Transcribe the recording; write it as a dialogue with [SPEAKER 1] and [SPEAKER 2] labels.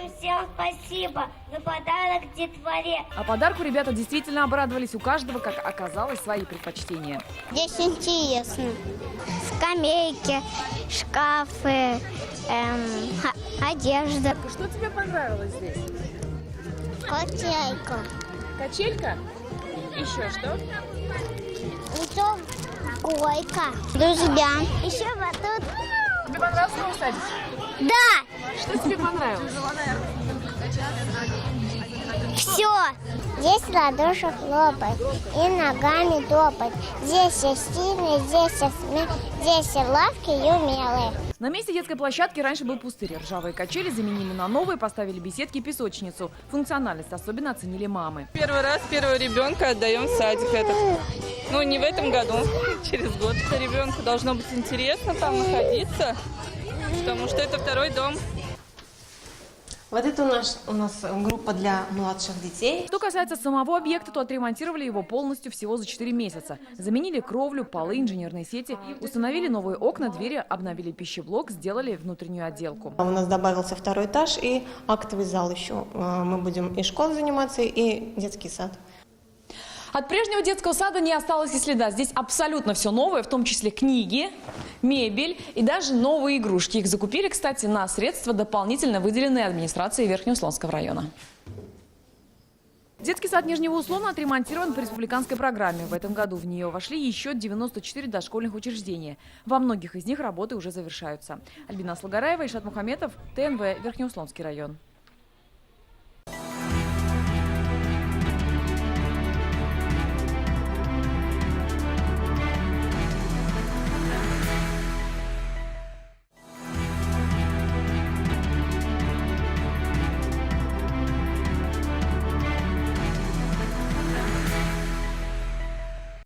[SPEAKER 1] Большое всем спасибо за подарок детворе.
[SPEAKER 2] А подарку ребята действительно обрадовались. У каждого, как оказалось, свои предпочтения.
[SPEAKER 1] Здесь интересно. Скамейки, шкафы, одежда.
[SPEAKER 2] Что тебе понравилось здесь?
[SPEAKER 1] Котейка.
[SPEAKER 2] Качелька? Еще что?
[SPEAKER 1] Еще койка. Друзья. Еще вот тут.
[SPEAKER 2] Тебе понравилось на усадьбе?
[SPEAKER 1] Да!
[SPEAKER 2] Что тебе понравилось?
[SPEAKER 1] Все. Здесь ладоши хлопать и ногами топать. Здесь и сильный, здесь и смелый, здесь и ловкий и умелый.
[SPEAKER 2] На месте детской площадки раньше был пустырь. Ржавые качели заменили на новые, поставили беседки и песочницу. Функциональность особенно оценили мамы.
[SPEAKER 3] Первый раз первого ребенка отдаем в садик этот. Ну, не в этом году, через год. Ребенку должно быть интересно там находиться, потому что это второй дом.
[SPEAKER 4] Вот это у нас группа для младших детей.
[SPEAKER 2] Что касается самого объекта, то отремонтировали его полностью всего за 4 месяца. Заменили кровлю, полы, инженерные сети, установили новые окна, двери, обновили пищеблок, сделали внутреннюю отделку.
[SPEAKER 4] У нас добавился второй этаж и актовый зал еще. Мы будем и школой заниматься, и детский сад.
[SPEAKER 2] От прежнего детского сада не осталось и следа. Здесь абсолютно все новое, в том числе книги, мебель и даже новые игрушки. Их закупили, кстати, на средства, дополнительно выделенные администрацией Верхнеуслонского района. Детский сад Нижнего Услона отремонтирован по республиканской программе. В этом году в нее вошли еще 94 дошкольных учреждения. Во многих из них работы уже завершаются. Альбина Слагараева, Ишат Мухаметов, ТНВ, Верхнеуслонский район.